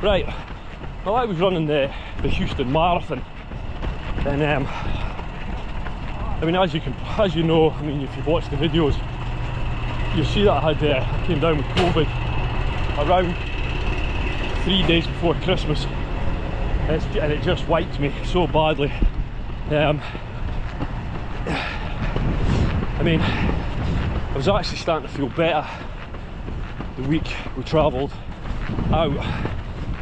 Right, well, I was running the Houston Marathon, and I mean, as you know, I mean, if you've watched the videos, you'll see that I came down with COVID around 3 days before Christmas, and it just wiped me so badly. I mean, I was actually starting to feel better the week we travelled out.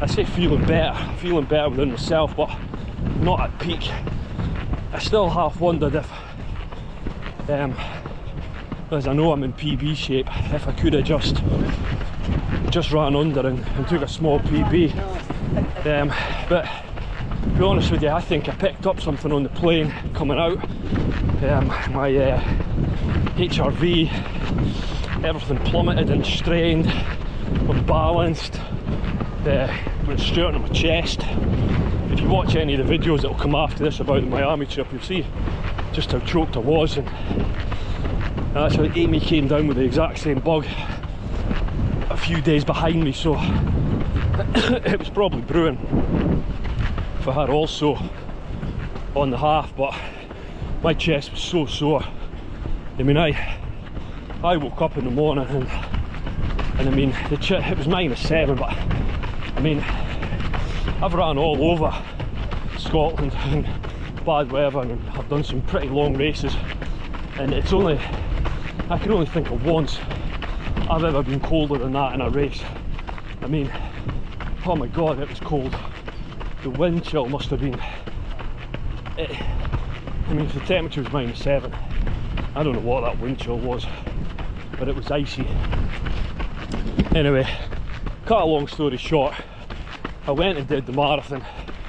I say feeling better within myself, but not at peak. I still half wondered if, as I know I'm in PB shape, if I could have just ran under and took a small PB. But to be honest with you, I think I picked up something on the plane coming out. My HRV, everything plummeted and strained, unbalanced, went straight on my chest. If you watch any of the videos that will come after this about the Miami trip, you'll see just how choked I was. And actually Amy came down with the exact same bug a few days behind me, so it was probably brewing for her also on the half. But my chest was so sore. I mean, I woke up in the morning and I mean, it was -7, but I mean, I've ran all over Scotland in bad weather, and I've done some pretty long races, and I can only think of once I've ever been colder than that in a race. I mean, oh my god, it was cold. The wind chill must have been, I mean, if the temperature was -7, I don't know what that wind chill was, but it was icy. Anyway, cut a long story short, I went and did the marathon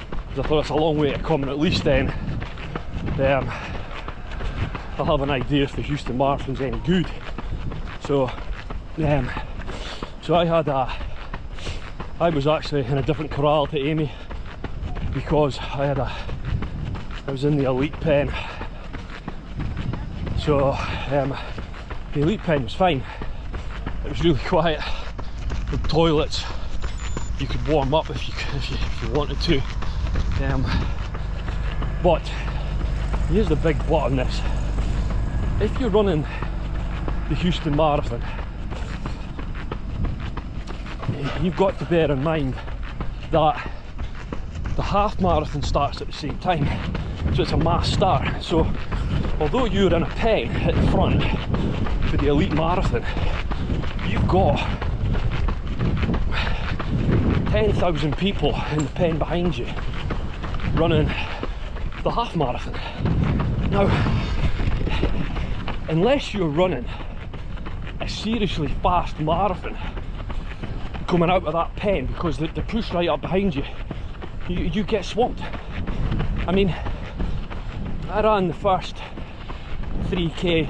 because I thought it's a long way to come, and at least then I'll have an idea if the Houston Marathon's any good. So I was actually in a different corral to Amy because I was in the elite pen. So the elite pen was fine. It was really quiet, with toilets. You could warm up if you wanted to. But here's the big but on this. If you're running the Houston Marathon, you've got to bear in mind that the half marathon starts at the same time, so it's a mass start. So although you're in a pen at the front for the elite marathon, you've got 10,000 people in the pen behind you running the half marathon. Now, unless you're running a seriously fast marathon coming out of that pen, because they push right up behind you, you get swamped. I mean, I ran the first 3k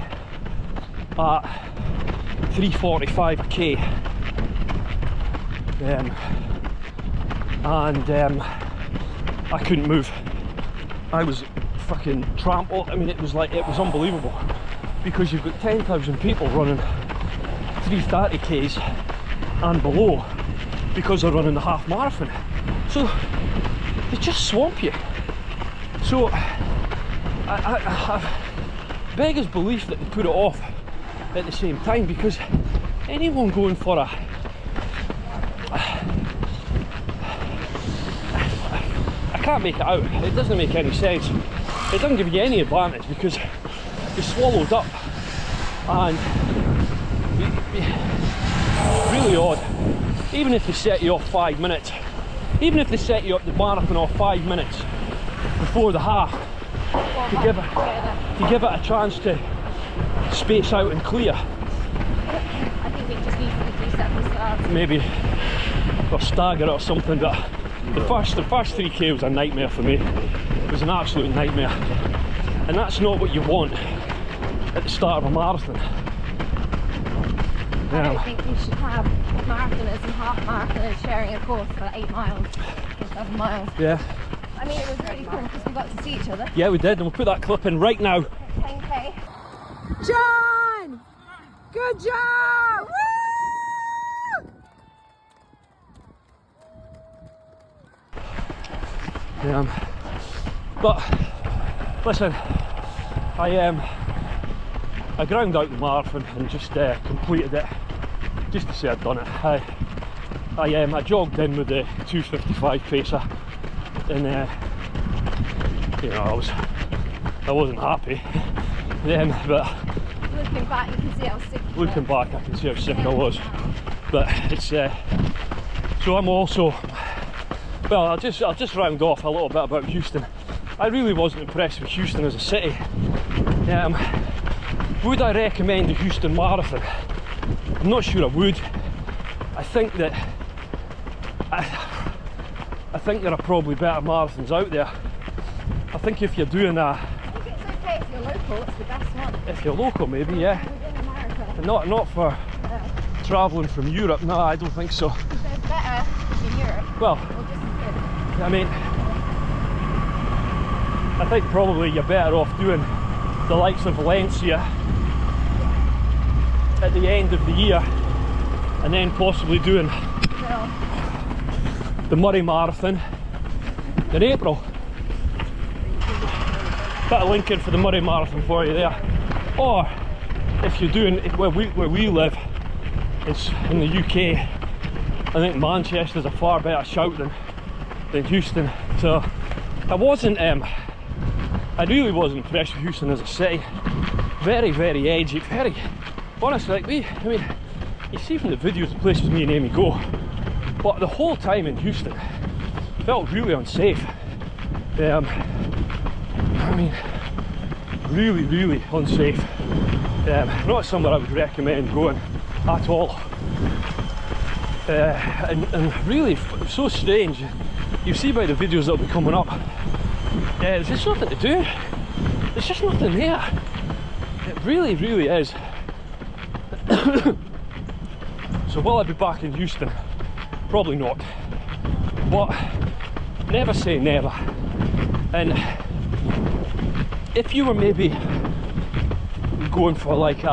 at 3:45 a k, and I couldn't move. I was fucking trampled. I mean, it was unbelievable, because you've got 10,000 people running 3:30 k's and below because they're running the half marathon, so they just swamp you. So I beggars belief that they put it off at the same time, because anyone going for I can't make it out. It doesn't make any sense. It doesn't give you any advantage because you're swallowed up, and really odd. Even if they set you off 5 minutes, even if they set you up the marathon off 5 minutes before the half, to give it a chance to space out and clear. I think it just needs to be 3 seconds starts. Maybe, or stagger it or something, but the first 3k was a nightmare for me. It was an absolute nightmare, and that's not what you want at the start of a marathon. I don't think we should have marathoners and half marathoners sharing a course for 8 miles or 7 miles. Yeah. I mean, it was really cool because we got to see each other. Yeah, we did, and we'll put that clip in right now. 10k. John! Good job! Woo! But listen, I ground out the marathon and just completed it, just to say I'd done it. I jogged in with the 2:55 pacer, and you know, I wasn't happy. But Looking back, you can see how sick you looking were. back, I can see how sick I was. But it's so I'm also, well, I'll just round off a little bit about Houston. I really wasn't impressed with Houston as a city. Would I recommend the Houston Marathon? I'm not sure I would. I think that I think there are probably better marathons out there. I think if you're doing I think it's okay if you're local, it's the best one. if you're local, maybe, yeah. Within America. Not for travelling from Europe. No, I don't think so. They're better in Europe, Well, or just as good. I mean, I think probably you're better off doing the likes of Valencia at the end of the year, and then possibly doing So, the Murray Marathon in April. Bit of linking for the Murray Marathon for you there. Or if you're doing where we live, it's in the UK. I think Manchester's a far better shout than Houston. So I really wasn't impressed with Houston as a city. Very, very edgy, very honestly, like I mean, you see from the videos the places me and Amy go, but the whole time in Houston felt really unsafe. I mean, really, really unsafe. Not somewhere I would recommend going at all. And really, so strange. You see by the videos that'll be coming up, there's just nothing to do. There's just nothing there. It really, really is. So will I be back in Houston? Probably not. But never say never. And if you were maybe going for like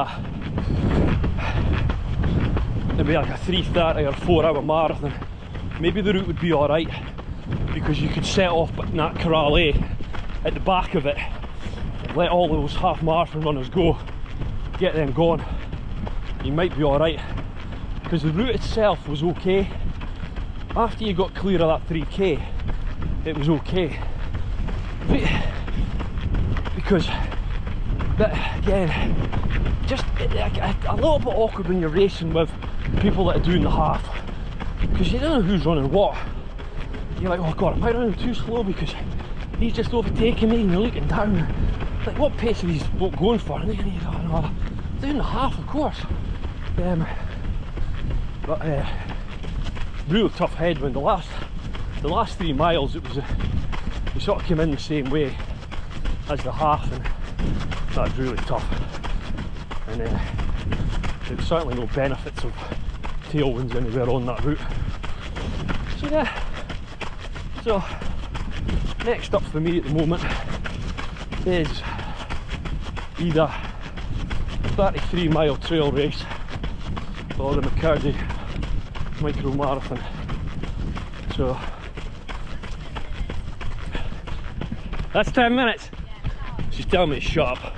maybe like a 3:30 or 4-hour marathon, maybe the route would be alright, because you could set off in that Corral A at the back of it and let all those half marathon runners go, get them going. You might be alright, because the route itself was okay. After you got clear of that 3k, it was okay. Because that, again, just a little bit awkward when you're racing with people that are doing the half, because you don't know who's running what. You're like, oh god, am I running too slow because he's just overtaking me? And you're looking down, like, what pace are these folk going for? And you're like, oh no, doing the half, of course. But real tough headwind. The last 3 miles, it was we sort of came in the same way as the half, and that was really tough. And there's certainly no benefits of tailwinds anywhere on that route. So yeah. So next up for me at the moment is either a 33-mile trail race or the McCurdy Micro Marathon. So that's 10 minutes. She's telling me to shut up.